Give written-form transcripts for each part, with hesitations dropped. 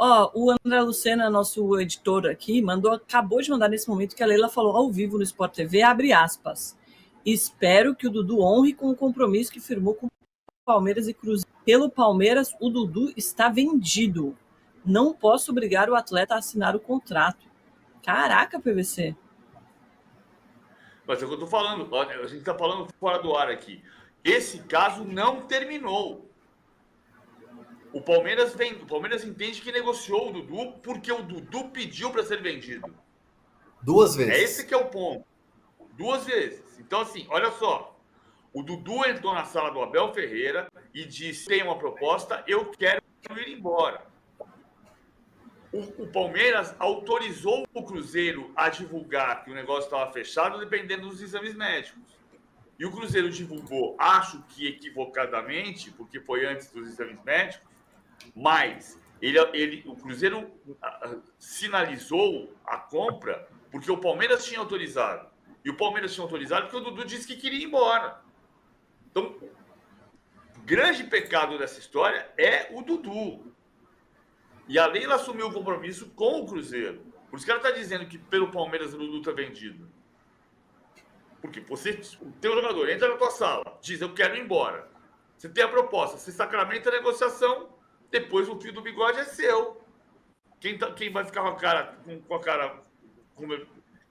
Ó, o André Lucena, nosso editor aqui, acabou de mandar nesse momento que a Leila falou ao vivo no Sport TV, abre aspas. Espero que o Dudu honre com o compromisso que firmou com Palmeiras e Cruzeiro. Pelo Palmeiras, o Dudu está vendido. Não posso obrigar o atleta a assinar o contrato. Caraca, PVC. Mas é o que eu tô falando. A gente tá falando fora do ar aqui. Esse caso não terminou. O Palmeiras entende que negociou o Dudu porque o Dudu pediu para ser vendido. 2 vezes. É esse que é o ponto. 2 vezes. Então, assim, olha só. O Dudu entrou na sala do Abel Ferreira e disse: tem uma proposta, eu quero ir embora. O Palmeiras autorizou o Cruzeiro a divulgar que o negócio estava fechado, dependendo dos exames médicos. E o Cruzeiro divulgou, acho que equivocadamente, porque foi antes dos exames médicos, mas o Cruzeiro sinalizou a compra porque o Palmeiras tinha autorizado. E o Palmeiras tinha autorizado porque o Dudu disse que queria ir embora. Então, o grande pecado dessa história é o Dudu. E a Leila assumiu o compromisso com o Cruzeiro. Por isso que ela está dizendo que pelo Palmeiras o Dudu está vendido. Porque o teu jogador entra na tua sala, diz: eu quero ir embora. Você tem a proposta, você sacramenta a negociação, depois o fio do bigode é seu. Quem vai ficar com a cara...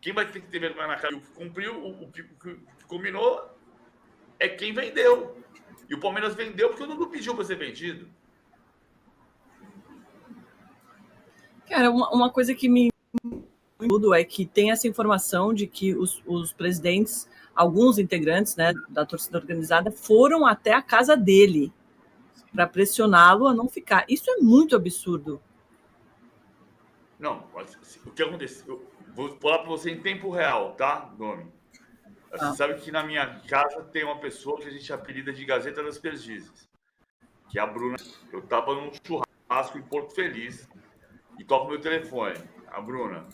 Quem vai ter que ter vergonha na cara? O que cumpriu, o que combinou é quem vendeu. E o Palmeiras vendeu porque o Dudu pediu para ser vendido. Cara, uma coisa que me muda é que tem essa informação de que os presidentes, alguns integrantes, né, da torcida organizada, foram até a casa dele para pressioná-lo a não ficar. Isso é muito absurdo. Não, o que aconteceu? Eu vou falar para você em tempo real, tá, Domi? Você sabe que na minha casa tem uma pessoa que a gente apelida de Gazeta das Perdizes, que é a Bruna. Eu estava num churrasco em Porto Feliz e toco meu telefone. A Bruna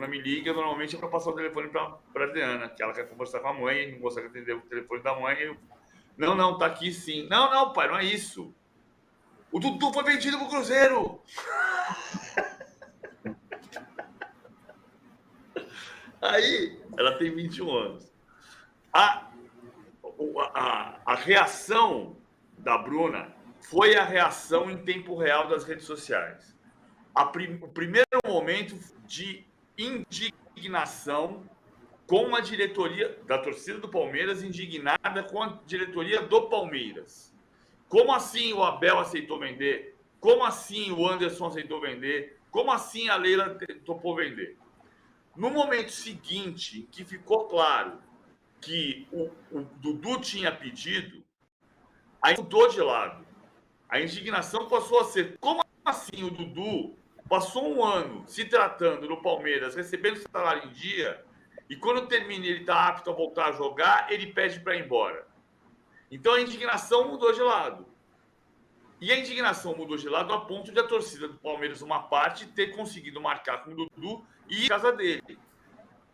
me liga, normalmente é para passar o telefone para a Adriana, que ela quer conversar com a mãe, não consegue atender o telefone da mãe. Não, tá aqui sim. Não, pai, não é isso. O Dudu foi vendido pro Cruzeiro. Aí, ela tem 21 anos. A reação da Bruna foi a reação em tempo real das redes sociais. O primeiro momento de indignação com a diretoria da torcida do Palmeiras, indignada com a diretoria do Palmeiras. Como assim o Abel aceitou vender? Como assim o Anderson aceitou vender? Como assim a Leila topou vender? No momento seguinte, que ficou claro que o Dudu tinha pedido, aí mudou de lado. A indignação passou a ser: como assim o Dudu passou um ano se tratando no Palmeiras, recebendo salário em dia, e quando termina ele está apto a voltar a jogar, ele pede para ir embora? Então a indignação mudou de lado. E a indignação mudou de lado a ponto de a torcida do Palmeiras, uma parte, ter conseguido marcar com o Dudu e ir à casa dele.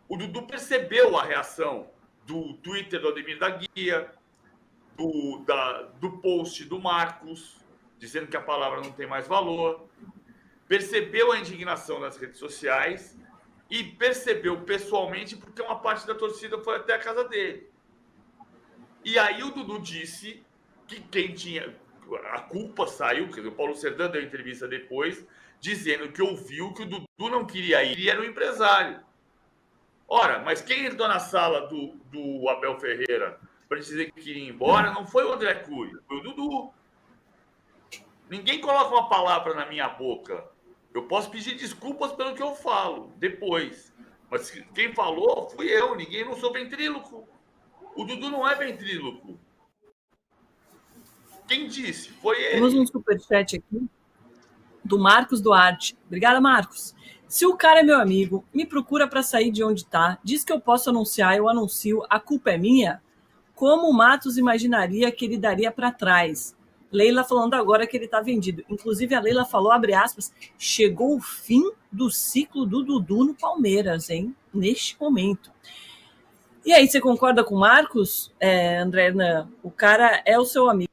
O Dudu percebeu a reação do Twitter do Ademir da Guia, do post do Marcos, dizendo que a palavra não tem mais valor, percebeu a indignação nas redes sociais e percebeu pessoalmente porque uma parte da torcida foi até a casa dele. E aí o Dudu disse que quem tinha... A culpa saiu, quer dizer, o Paulo Serdã deu entrevista depois, dizendo que ouviu que o Dudu não queria ir, ele era um empresário. Ora, mas quem entrou na sala do Abel Ferreira para dizer que queria ir embora não foi o André Cury, foi o Dudu. Ninguém coloca uma palavra na minha boca. Eu posso pedir desculpas pelo que eu falo depois. Mas quem falou fui eu, não sou ventríloco. O Dudu não é ventríloco. Quem disse? Foi ele. Temos um superchat aqui do Marcos Duarte. Obrigada, Marcos. Se o cara é meu amigo, me procura para sair de onde está, diz que eu posso anunciar, eu anuncio, a culpa é minha? Como o Matos imaginaria que ele daria para trás? Leila falando agora que ele está vendido. Inclusive, a Leila falou, abre aspas, chegou o fim do ciclo do Dudu no Palmeiras, hein? Neste momento. E aí, você concorda com o Marcos, André Hernan? O cara é o seu amigo,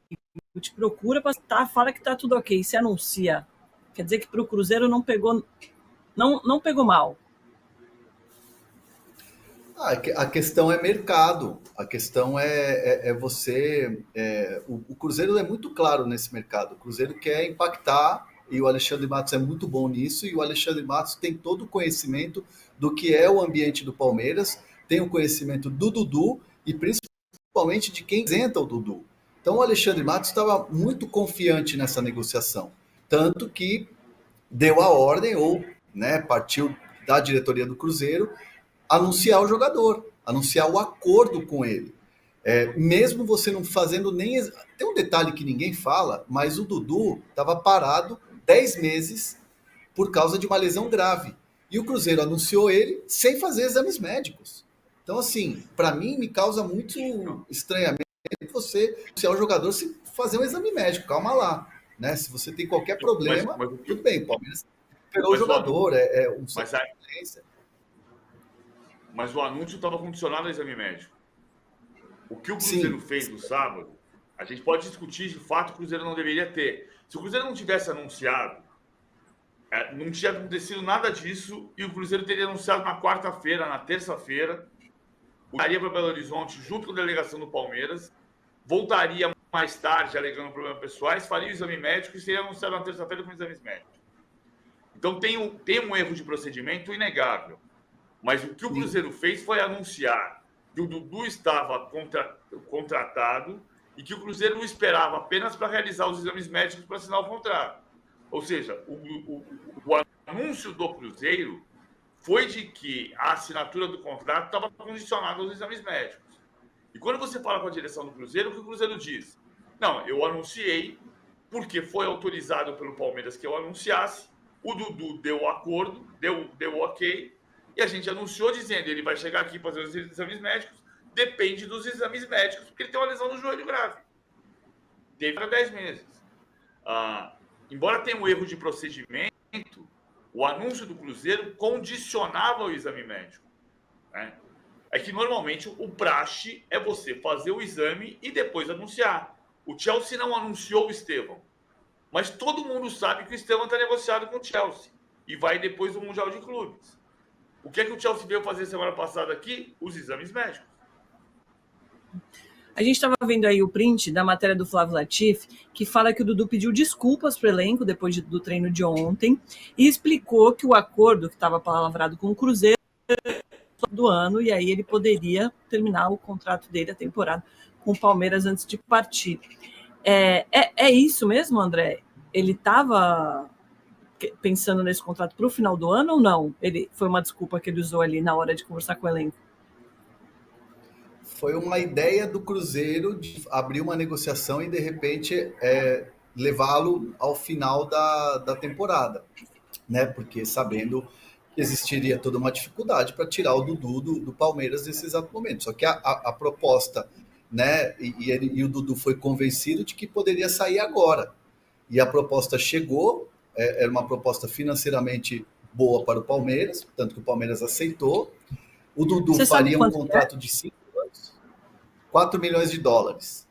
te procura para fala que tá tudo ok, se anuncia. Quer dizer que para o Cruzeiro não pegou mal. A questão é mercado, a questão é você. O Cruzeiro é muito claro nesse mercado. O Cruzeiro quer impactar e o Alexandre Matos é muito bom nisso. E o Alexandre Matos tem todo o conhecimento do que é o ambiente do Palmeiras, tem o conhecimento do Dudu e principalmente de quem representa o Dudu. Então o Alexandre Matos estava muito confiante nessa negociação, tanto que deu a ordem ou partiu da diretoria do Cruzeiro anunciar o jogador, anunciar o acordo com ele. Mesmo você não fazendo nem... Tem um detalhe que ninguém fala, mas o Dudu estava parado 10 meses por causa de uma lesão grave. E o Cruzeiro anunciou ele sem fazer exames médicos. Então, assim, para mim, me causa muito estranhamento você anunciar o jogador sem fazer um exame médico. Calma lá. Né? Se você tem qualquer problema, tudo bem, o Palmeiras pegou o jogador, Mas o anúncio estava condicionado ao exame médico. O que o Cruzeiro fez no sábado, a gente pode discutir, de fato, o Cruzeiro não deveria ter. Se o Cruzeiro não tivesse anunciado, não tinha acontecido nada disso e o Cruzeiro teria anunciado na quarta-feira, na terça-feira, voltaria para Belo Horizonte junto com a delegação do Palmeiras, voltaria mais tarde alegando problemas pessoais, faria o exame médico e seria anunciado na terça-feira com exames médicos. Então tem um erro de procedimento inegável. Mas o que o Cruzeiro fez foi anunciar que o Dudu estava contratado e que o Cruzeiro o esperava apenas para realizar os exames médicos para assinar o contrato. Ou seja, o anúncio do Cruzeiro foi de que a assinatura do contrato estava condicionada aos exames médicos. E quando você fala com a direção do Cruzeiro, o que o Cruzeiro diz? Não, eu anunciei porque foi autorizado pelo Palmeiras que eu anunciasse, o Dudu deu o acordo, deu o ok, e a gente anunciou dizendo ele vai chegar aqui fazer os exames médicos, depende dos exames médicos, porque ele tem uma lesão no joelho grave. Teve para 10 meses. Embora tenha um erro de procedimento, o anúncio do Cruzeiro condicionava o exame médico. Né? É que normalmente o praxe é você fazer o exame e depois anunciar. O Chelsea não anunciou o Estevão, mas todo mundo sabe que o Estevão está negociado com o Chelsea e vai depois do Mundial de Clubes. O que é que o Chelsea veio fazer semana passada aqui? Os exames médicos. A gente estava vendo aí o print da matéria do Flávio Latif, que fala que o Dudu pediu desculpas para o elenco depois do treino de ontem e explicou que o acordo que estava palavrado com o Cruzeiro do ano, e aí ele poderia terminar o contrato dele, a temporada, com o Palmeiras antes de partir. É isso mesmo, André? Ele estava pensando nesse contrato para o final do ano ou não? Foi uma desculpa que ele usou ali na hora de conversar com o elenco? Foi uma ideia do Cruzeiro de abrir uma negociação e, de repente, levá-lo ao final da temporada, né? Porque sabendo que existiria toda uma dificuldade para tirar o Dudu do Palmeiras nesse exato momento. Só que a proposta, né? E o Dudu foi convencido de que poderia sair agora. E a proposta chegou, era uma proposta financeiramente boa para o Palmeiras, tanto que o Palmeiras aceitou. O Dudu faria um contrato de 5 anos, 4 milhões de dólares.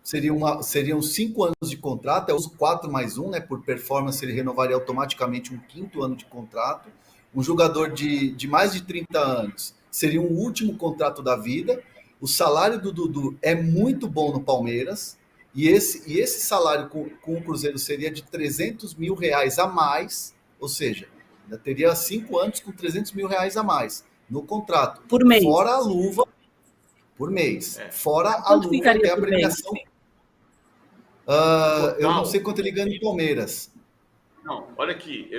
Seriam 5 anos de contrato, os 4 mais 1, né? Por performance, ele renovaria automaticamente um 5º ano de contrato. Um jogador de mais de 30 anos seria um último contrato da vida. O salário do Dudu é muito bom no Palmeiras. E esse salário com o Cruzeiro seria de R$300 mil a mais, ou seja, ainda teria 5 anos com R$300 mil a mais no contrato. Por mês. Fora a luva, por mês. Fora a luva que é a premiação. Eu não sei quanto ele ganha no Palmeiras. Não, olha aqui.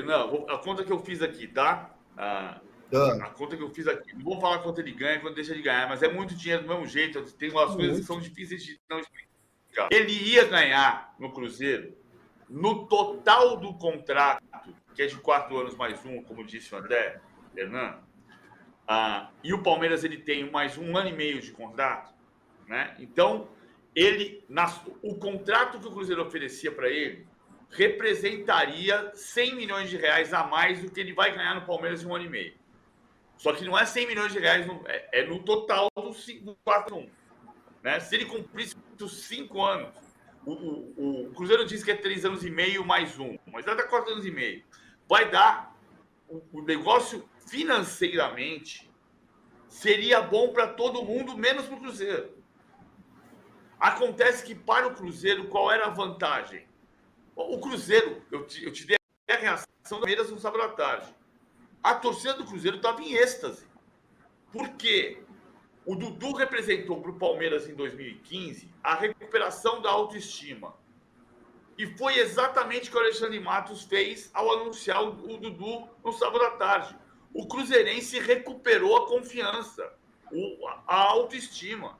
A conta que eu fiz aqui, tá? A conta que eu fiz aqui. Não vou falar quanto ele ganha, quanto deixa de ganhar, mas é muito dinheiro do mesmo jeito. Tem umas coisas que são difíceis de não explicar. Ele ia ganhar no Cruzeiro, no total do contrato, que é de 4 anos mais 1, como disse o André Hernan, e o Palmeiras ele tem mais 1 ano e meio de contrato, né? Então, o contrato que o Cruzeiro oferecia para ele representaria 100 milhões de reais a mais do que ele vai ganhar no Palmeiras em 1 ano e meio. Só que não é 100 milhões de reais, é no total do 4 1. Né? Se ele cumprisse os 5 anos o Cruzeiro diz que é 3 anos e meio mais um, mas vai dar 4 anos e meio. Vai dar o negócio financeiramente seria bom para todo mundo, menos para o Cruzeiro. Acontece que para o Cruzeiro, qual era a vantagem? O Cruzeiro, eu te dei a reação do Palmeiras no sábado à tarde. A torcida do Cruzeiro estava em êxtase. Por quê? O Dudu representou para o Palmeiras em 2015 a recuperação da autoestima. E foi exatamente o que o Alexandre Matos fez ao anunciar o Dudu no sábado à tarde. O cruzeirense recuperou a confiança, a autoestima.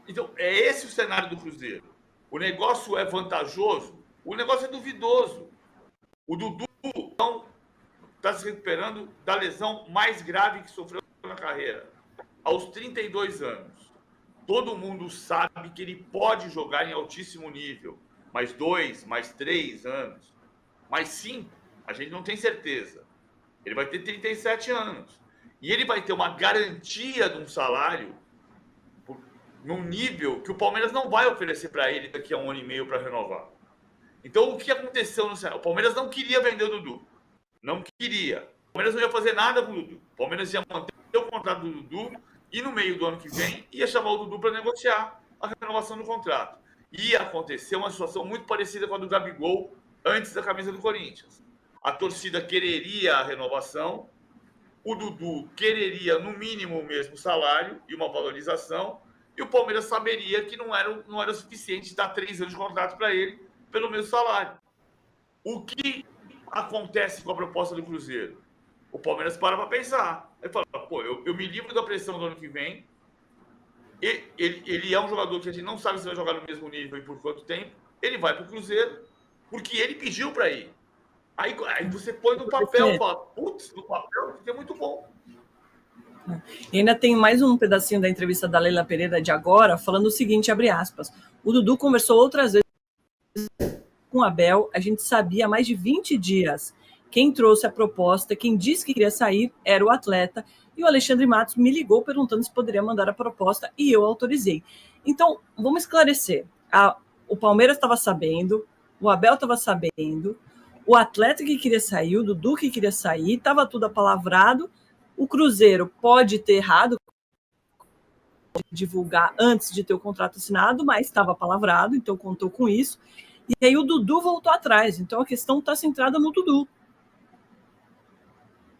Então, é esse o cenário do Cruzeiro. O negócio é vantajoso, o negócio é duvidoso. O Dudu então, está se recuperando da lesão mais grave que sofreu na carreira, aos 32 anos. Todo mundo sabe que ele pode jogar em altíssimo nível. Mais 2, mais 3 anos, mais 5, a gente não tem certeza. Ele vai ter 37 anos. E ele vai ter uma garantia de um salário num nível que o Palmeiras não vai oferecer para ele daqui a 1 ano e meio para renovar. Então, o que aconteceu no cenário? O Palmeiras não queria vender o Dudu. Não queria. O Palmeiras não ia fazer nada com o Dudu. O Palmeiras ia manter o contrato do Dudu e no meio do ano que vem ia chamar o Dudu para negociar a renovação do contrato. Ia acontecer uma situação muito parecida com a do Gabigol antes da camisa do Corinthians. A torcida quereria a renovação, o Dudu quereria no mínimo o mesmo salário e uma valorização, e o Palmeiras saberia que não era suficiente dar 3 anos de contrato para ele pelo mesmo salário. O que acontece com a proposta do Cruzeiro? O Palmeiras para pensar. Ele fala, pô, eu me livro da pressão do ano que vem. Ele é um jogador que a gente não sabe se vai jogar no mesmo nível e por quanto tempo. Ele vai para o Cruzeiro porque ele pediu para ir. Aí você põe no papel e fala, putz, no papel isso é muito bom. E ainda tem mais um pedacinho da entrevista da Leila Pereira de agora, falando o seguinte, abre aspas, o Dudu conversou outras vezes com o Abel, a gente sabia há mais de 20 dias. Quem trouxe a proposta, quem disse que queria sair, era o atleta, e o Alexandre Matos me ligou perguntando se poderia mandar a proposta, e eu autorizei. Então, vamos esclarecer. O Palmeiras estava sabendo, o Abel estava sabendo, o atleta que queria sair, o Dudu que queria sair, estava tudo apalavrado, o Cruzeiro pode ter errado, divulgar antes de ter o contrato assinado, mas estava apalavrado, então contou com isso, e aí o Dudu voltou atrás, então a questão está centrada no Dudu.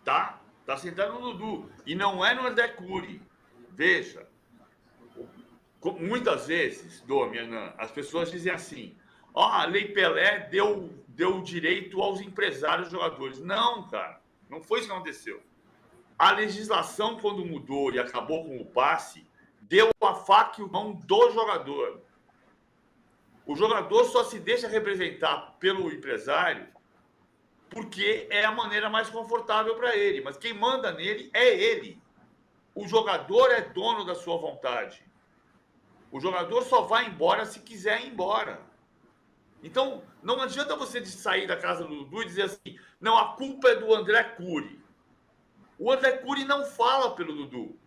Tá centrado no Dudu. E não é no André Cury. Veja, muitas vezes, Domian, as pessoas dizem assim, a Lei Pelé deu direito aos empresários jogadores. Não, cara, não foi isso que aconteceu. A legislação, quando mudou e acabou com o passe, deu a faca e o mão do jogador. O jogador só se deixa representar pelo empresário porque é a maneira mais confortável para ele. Mas quem manda nele é ele. O jogador é dono da sua vontade. O jogador só vai embora se quiser ir embora. Então, não adianta você sair da casa do Dudu e dizer assim, não, a culpa é do André Cury. O André Cury não fala pelo Dudu.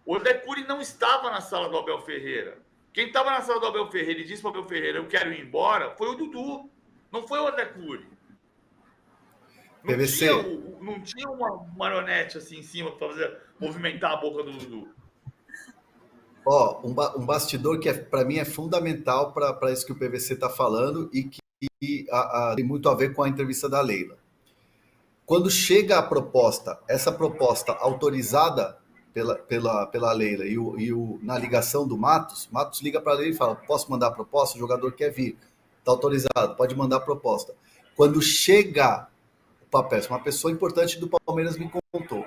O André Cury não estava na sala do Abel Ferreira. Quem estava na sala do Abel Ferreira e disse para o Abel Ferreira, eu quero ir embora, foi o Dudu. Não foi o André Cury. Não tinha uma marionete assim em cima para fazer movimentar a boca do Dudu. Um bastidor que para mim é fundamental para isso que o PVC está falando e que tem muito a ver com a entrevista da Leila. Quando chega a proposta, essa proposta autorizada pela Leila na ligação do Matos liga para a Leila e fala, posso mandar a proposta? O jogador quer vir, está autorizado, pode mandar a proposta. Quando chega o papel, uma pessoa importante do Palmeiras me contou,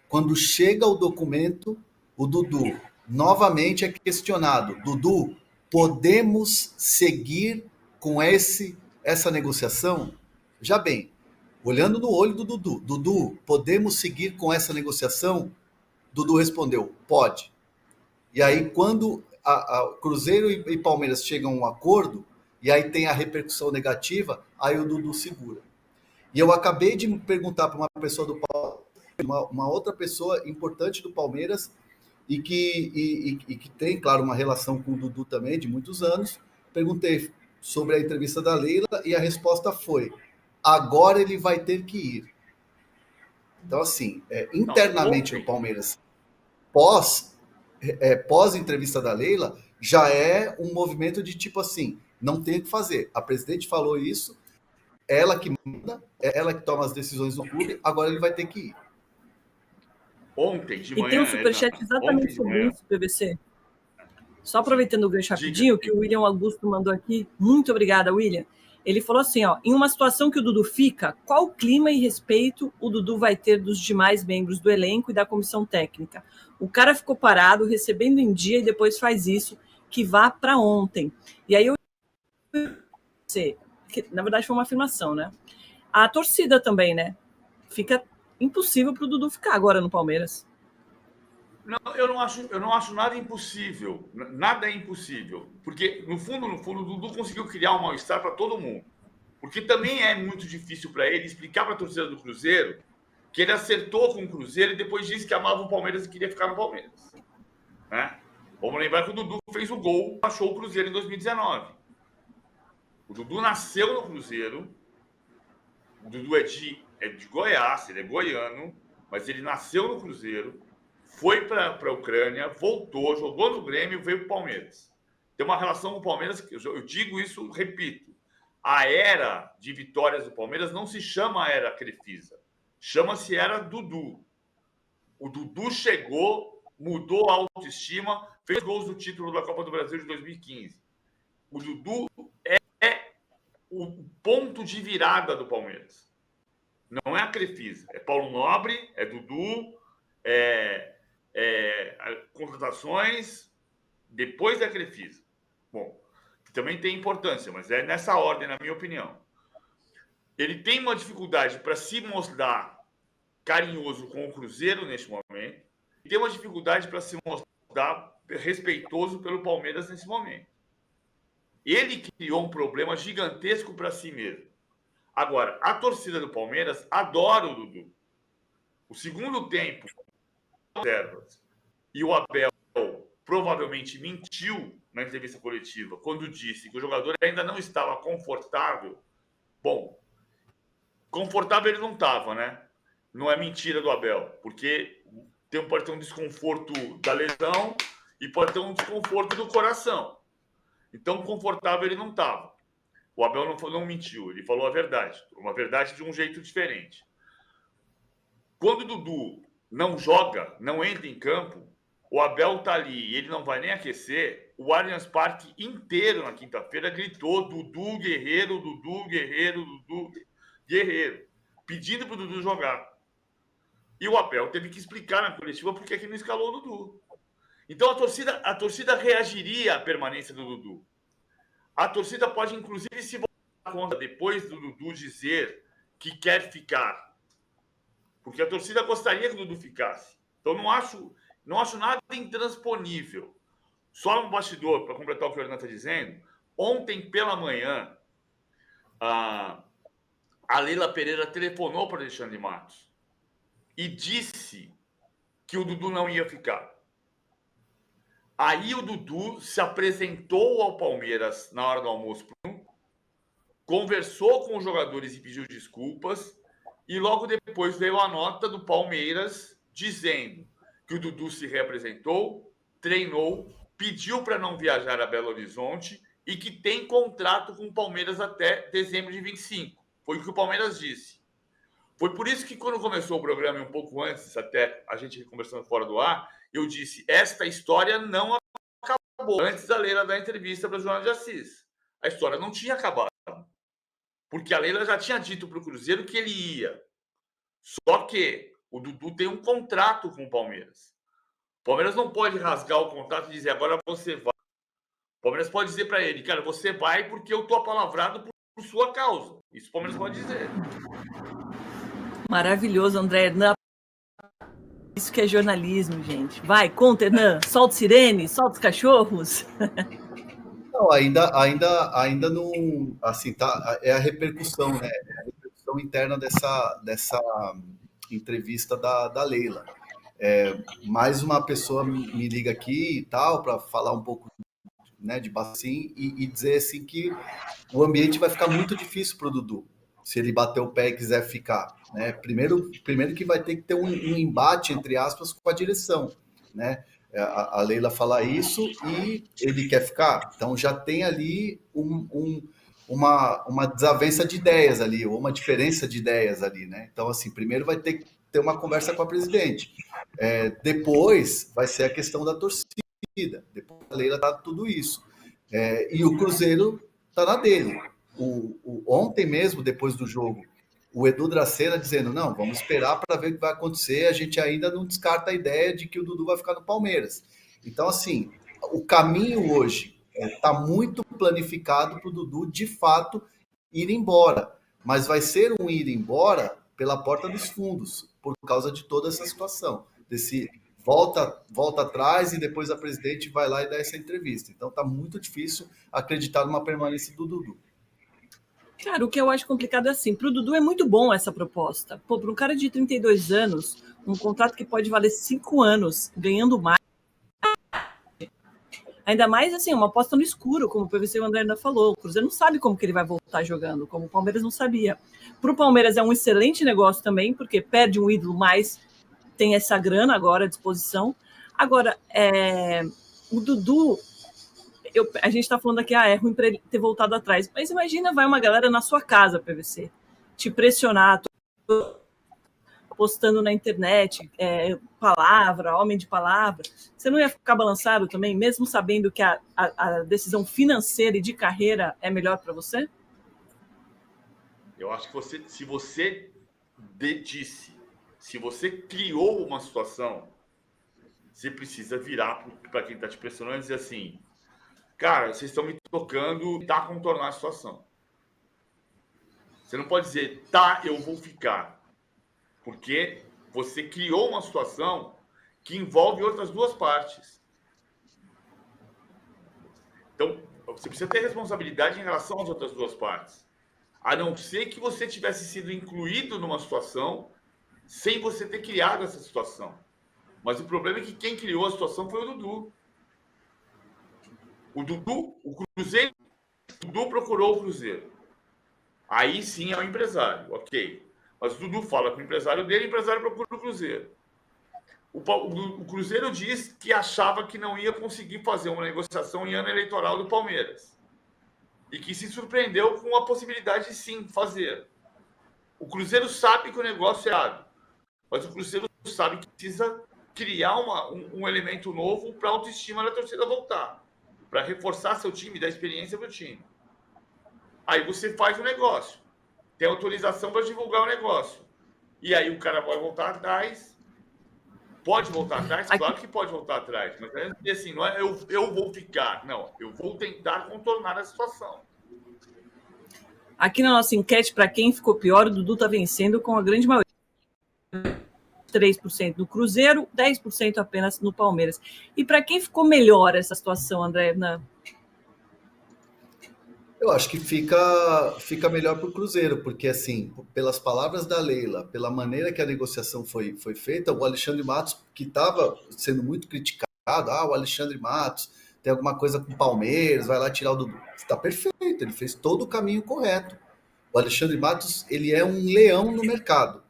quando chega o documento, o Dudu novamente é questionado, Dudu, podemos seguir com essa negociação? Já bem, olhando no olho do Dudu, Dudu, podemos seguir com essa negociação? Dudu respondeu, pode. E aí, quando Cruzeiro e Palmeiras chegam a um acordo, e aí tem a repercussão negativa, aí o Dudu segura. E eu acabei de perguntar para uma pessoa do Palmeiras, uma outra pessoa importante do Palmeiras, e que tem, claro, uma relação com o Dudu também, de muitos anos, perguntei sobre a entrevista da Leila e a resposta foi: agora ele vai ter que ir. Então, assim, internamente no Palmeiras, pós entrevista da Leila, já é um movimento de tipo assim, não tem o que fazer. A presidente falou isso, ela que manda, ela que toma as decisões do clube, agora ele vai ter que ir. Ontem de manhã... E tem um superchat exatamente sobre isso, PVC. Só aproveitando o gancho rapidinho, que o William Augusto mandou aqui. Muito obrigada, William. Ele falou assim, ó, em uma situação que o Dudu fica, qual clima e respeito o Dudu vai ter dos demais membros do elenco e da comissão técnica? O cara ficou parado, recebendo em dia e depois faz isso, que vá para ontem. E aí eu... Na verdade foi uma afirmação, né? A torcida também, né? Fica impossível para o Dudu ficar agora no Palmeiras. Não, eu não acho nada impossível. Nada é impossível. Porque, no fundo, o Dudu conseguiu criar um mal-estar para todo mundo. Porque também é muito difícil para ele explicar para a torcida do Cruzeiro que ele acertou com o Cruzeiro e depois disse que amava o Palmeiras e queria ficar no Palmeiras. Né? Vamos lembrar que o Dudu fez o gol, achou o Cruzeiro em 2019. O Dudu nasceu no Cruzeiro. O Dudu é de Goiás, ele é goiano, mas ele nasceu no Cruzeiro. Foi para a Ucrânia, voltou, jogou no Grêmio e veio para o Palmeiras. Tem uma relação com o Palmeiras, eu digo isso, repito. A era de vitórias do Palmeiras não se chama era Crefisa, chama-se era Dudu. O Dudu chegou, mudou a autoestima, fez gols do título da Copa do Brasil de 2015. O Dudu é o ponto de virada do Palmeiras. Não é a Crefisa, é Paulo Nobre, é Dudu, contratações depois da Crefisa. Bom, que também tem importância, mas é nessa ordem, na minha opinião. Ele tem uma dificuldade para se mostrar carinhoso com o Cruzeiro neste momento e tem uma dificuldade para se mostrar respeitoso pelo Palmeiras nesse momento. Ele criou um problema gigantesco para si mesmo. Agora, a torcida do Palmeiras adora o Dudu. O segundo tempo, e o Abel provavelmente mentiu na entrevista coletiva quando disse que o jogador ainda não estava confortável. Bom, confortável ele não estava, né? Não é mentira do Abel, porque pode ter um desconforto da lesão e pode ter um desconforto do coração. Então, confortável ele não estava. O Abel não mentiu, ele falou a verdade. Uma verdade de um jeito diferente. Quando o Dudu não joga, não entra em campo, o Abel tá ali e ele não vai nem aquecer, o Allianz Parque inteiro na quinta-feira gritou Dudu Guerreiro, Dudu Guerreiro, Dudu Guerreiro, pedindo pro Dudu jogar. E o Abel teve que explicar na coletiva por que não escalou o Dudu. Então a torcida reagiria à permanência do Dudu. A torcida pode, inclusive, se voltar contra depois do Dudu dizer que quer ficar. Porque a torcida gostaria que o Dudu ficasse. Então, não acho nada intransponível. Só um bastidor, para completar o que o Hernan está dizendo. Ontem, pela manhã, a Leila Pereira telefonou para Alexandre Matos e disse que o Dudu não ia ficar. Aí o Dudu se apresentou ao Palmeiras na hora do almoço, conversou com os jogadores e pediu desculpas, e logo depois veio a nota do Palmeiras dizendo que o Dudu se reapresentou, treinou, pediu para não viajar a Belo Horizonte e que tem contrato com o Palmeiras até dezembro de 25. Foi o que o Palmeiras disse. Foi por isso que quando começou o programa, um pouco antes, até a gente conversando fora do ar, eu disse, esta história não acabou. Antes da Leila dar entrevista para o Joana de Assis. A história não tinha acabado. Porque a Leila já tinha dito para o Cruzeiro que ele ia. Só que o Dudu tem um contrato com o Palmeiras. O Palmeiras não pode rasgar o contrato e dizer, agora você vai. O Palmeiras pode dizer para ele, cara, você vai porque eu estou apalavrado por sua causa. Isso o Palmeiras pode dizer. Maravilhoso, André Hernan. Isso que é jornalismo, gente. Vai, conta, Hernan. Solta sirene, solta os cachorros. Não, ainda não, assim, tá, é a repercussão, né? É a repercussão interna dessa entrevista da Leila. Mais uma pessoa me liga aqui e tal, para falar um pouco, né, de assim, e dizer assim que o ambiente vai ficar muito difícil para o Dudu, se ele bater o pé e quiser ficar, né? Primeiro que vai ter que ter um embate, entre aspas, com a direção, né? A Leila fala isso e ele quer ficar. Então já tem ali uma desavença de ideias ali, ou uma diferença de ideias ali, né? Então, assim, primeiro vai ter que ter uma conversa com a presidente. Depois vai ser a questão da torcida. Depois a Leila tá tudo isso. E o Cruzeiro tá na dele. Ontem mesmo, depois do jogo, o Edu Dracena dizendo, não, vamos esperar para ver o que vai acontecer, a gente ainda não descarta a ideia de que o Dudu vai ficar no Palmeiras. Então, assim, o caminho hoje está muito planificado para o Dudu, de fato, ir embora. Mas vai ser um ir embora pela porta dos fundos, por causa de toda essa situação, desse volta atrás e depois a presidente vai lá e dá essa entrevista. Então, está muito difícil acreditar numa permanência do Dudu. Cara, o que eu acho complicado é assim, para o Dudu é muito bom essa proposta. Pô, para um cara de 32 anos, um contrato que pode valer 5 anos, ganhando mais, ainda mais assim, uma aposta no escuro, como o PVC e o André ainda falou. O Cruzeiro não sabe como que ele vai voltar jogando, como o Palmeiras não sabia. Para o Palmeiras é um excelente negócio também, porque perde um ídolo, mas tem essa grana agora à disposição. Agora, o Dudu... a gente está falando aqui, é ruim para ele ter voltado atrás. Mas imagina, vai uma galera na sua casa, PVC, te pressionar, postando na internet, palavra, homem de palavra. Você não ia ficar balançado também, mesmo sabendo que a decisão financeira e de carreira é melhor para você? Eu acho que se você se você criou uma situação, você precisa virar para quem está te pressionando e dizer assim, cara, vocês estão me tocando, tá, contornar a situação. Você não pode dizer, tá, eu vou ficar. Porque você criou uma situação que envolve outras duas partes. Então, você precisa ter responsabilidade em relação às outras duas partes. A não ser que você tivesse sido incluído numa situação sem você ter criado essa situação. Mas o problema é que quem criou a situação foi o Dudu. O Cruzeiro, o Dudu procurou o Cruzeiro. Aí sim é o empresário, ok. Mas o Dudu fala com o empresário dele, o empresário procura o Cruzeiro. O Cruzeiro diz que achava que não ia conseguir fazer uma negociação em ano eleitoral do Palmeiras. E que se surpreendeu com a possibilidade de sim fazer. O Cruzeiro sabe que o negócio é errado. Mas o Cruzeiro sabe que precisa criar um elemento novo para a autoestima da torcida voltar. Para reforçar seu time, dar experiência para o time. Aí você faz o negócio. Tem autorização para divulgar o negócio. E aí o cara vai voltar atrás. Pode voltar atrás? Claro que pode voltar atrás. Mas assim, não é eu vou ficar. Não, eu vou tentar contornar a situação. Aqui na nossa enquete, para quem ficou pior, o Dudu está vencendo com a grande maioria. 3% no Cruzeiro, 10% apenas no Palmeiras. E para quem ficou melhor essa situação, André? Eu acho que fica melhor para o Cruzeiro, porque, assim, pelas palavras da Leila, pela maneira que a negociação foi feita, o Alexandre Matos, que estava sendo muito criticado, o Alexandre Matos tem alguma coisa com o Palmeiras, vai lá tirar o Dudu. Está perfeito, ele fez todo o caminho correto. O Alexandre Matos, ele é um leão no mercado.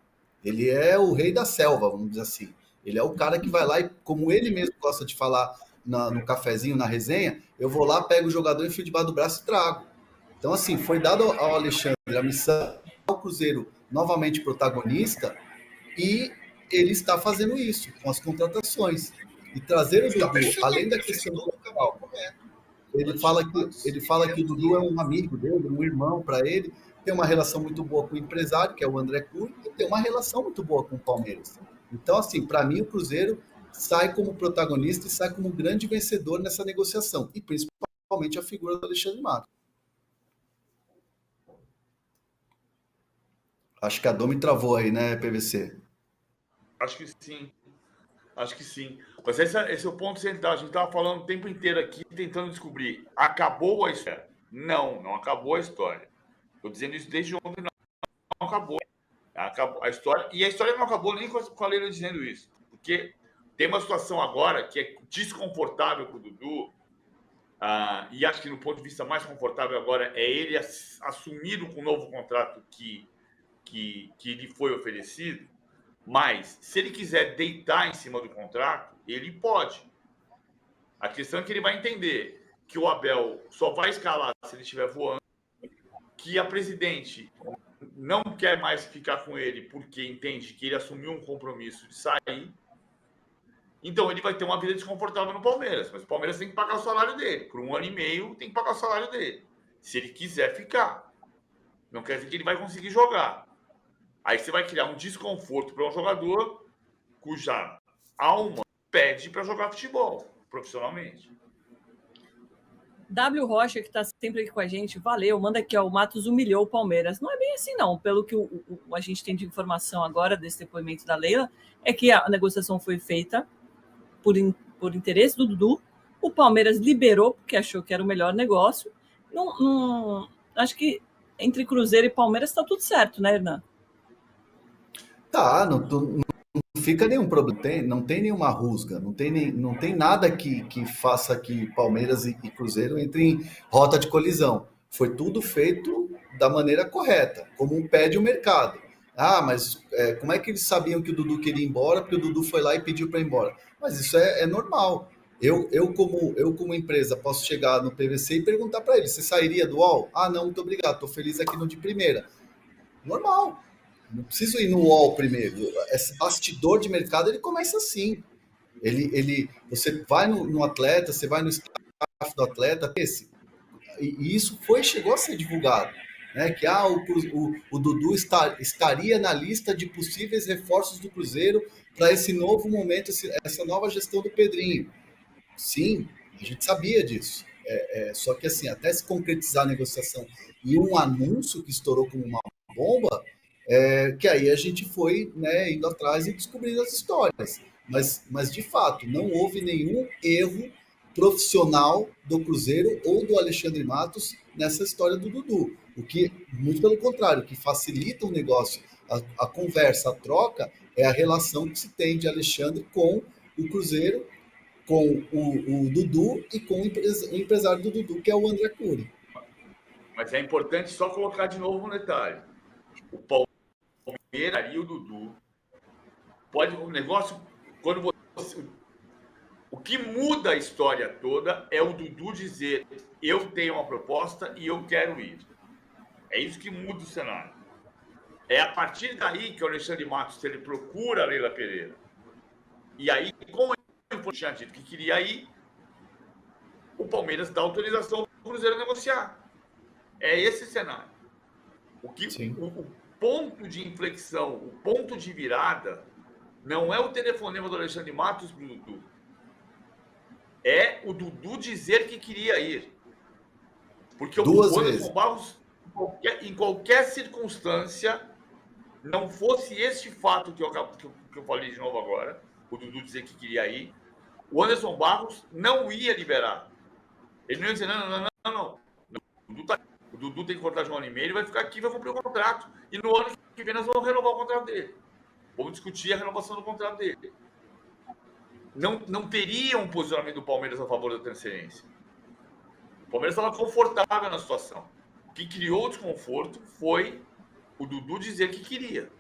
Ele é o rei da selva, vamos dizer assim. Ele é o cara que vai lá e, como ele mesmo gosta de falar no cafezinho, na resenha, eu vou lá, pego o jogador, enfio debaixo do braço e trago. Então, assim, foi dado ao Alexandre a missão, ao Cruzeiro novamente protagonista, e ele está fazendo isso com as contratações. E trazer o Dudu, além da questão do local, ele fala que o Dudu é um amigo dele, um irmão para ele, tem uma relação muito boa com o empresário, que é o André Cury, e tem uma relação muito boa com o Palmeiras. Então, assim, para mim, o Cruzeiro sai como protagonista e sai como grande vencedor nessa negociação, e principalmente a figura do Alexandre Matos. Acho que a Domi travou aí, né, PVC? Acho que sim. Acho que sim. Mas esse é o ponto central. A gente estava falando o tempo inteiro aqui, tentando descobrir. Acabou a história? Não acabou a história. Estou dizendo isso desde ontem. Não acabou. Acabou a história. E a história não acabou nem com a Leila dizendo isso. Porque tem uma situação agora que é desconfortável para o Dudu, E acho que no ponto de vista mais confortável agora é ele assumir o novo contrato que lhe foi oferecido, mas se ele quiser deitar em cima do contrato, ele pode. A questão é que ele vai entender que o Abel só vai escalar se ele estiver voando, que a presidente não quer mais ficar com ele porque entende que ele assumiu um compromisso de sair. Então ele vai ter uma vida desconfortável no Palmeiras, mas o Palmeiras tem que pagar o salário dele. Por 1 ano e meio tem que pagar o salário dele. Se ele quiser ficar. Não quer dizer que ele vai conseguir jogar. Aí você vai criar um desconforto para um jogador cuja alma pede para jogar futebol profissionalmente. W. Rocha, que está sempre aqui com a gente, valeu, manda aqui, ó, o Matos humilhou o Palmeiras. Não é bem assim, não. Pelo que a gente tem de informação agora desse depoimento da Leila, é que a negociação foi feita por interesse do Dudu, o Palmeiras liberou porque achou que era o melhor negócio. Acho que entre Cruzeiro e Palmeiras está tudo certo, né, Hernan? Tá, não fica nenhum problema, não tem nenhuma rusga, não tem nada que faça que Palmeiras e Cruzeiro entrem em rota de colisão. Foi tudo feito da maneira correta, como pede o mercado. Mas como é que eles sabiam que o Dudu queria ir embora? Porque o Dudu foi lá e pediu para ir embora. Mas isso é normal. Eu como empresa, posso chegar no PVC e perguntar para ele, você sairia do UOL? Não, muito obrigado, estou feliz aqui no de primeira. Normal. Não preciso ir no UOL primeiro. Esse bastidor de mercado, ele começa assim. Você vai no atleta, você vai no staff do atleta, e isso chegou a ser divulgado. Né, que o Dudu estaria na lista de possíveis reforços do Cruzeiro para esse novo momento, essa nova gestão do Pedrinho. Sim, a gente sabia disso. Só que assim, até se concretizar a negociação e um anúncio que estourou como uma bomba, que aí a gente foi, né, indo atrás e descobrindo as histórias. Mas de fato, não houve nenhum erro profissional do Cruzeiro ou do Alexandre Matos nessa história do Dudu. O que, muito pelo contrário, o que facilita o negócio, a conversa, a troca, é a relação que se tem de Alexandre com o Cruzeiro, com o Dudu e com o empresário do Dudu, que é o André Cury. Mas é importante só colocar de novo um detalhe. O Palmeiras e o Dudu pode um negócio quando você, o que muda a história toda é o Dudu dizer eu tenho uma proposta e eu quero ir. É isso que muda o cenário. É a partir daí que o Alexandre Matos ele procura a Leila Pereira. E aí, como ele tinha dito que queria ir, o Palmeiras dá autorização para o Cruzeiro negociar. É esse cenário. O ponto de inflexão, o ponto de virada, não é o telefonema do Alexandre Matos para o Dudu. É o Dudu dizer que queria ir. Porque o Anderson Barros, em qualquer circunstância, não fosse este fato que eu falei de novo agora, o Dudu dizer que queria ir, o Anderson Barros não ia liberar. Ele não ia dizer, não. O Dudu tem que cortar de 1 ano e meio, ele vai ficar aqui e vai cumprir o contrato. E no ano que vem nós vamos renovar o contrato dele. Vamos discutir a renovação do contrato dele. Não teria um posicionamento do Palmeiras a favor da transferência. O Palmeiras estava confortável na situação. O que criou o desconforto foi o Dudu dizer que queria.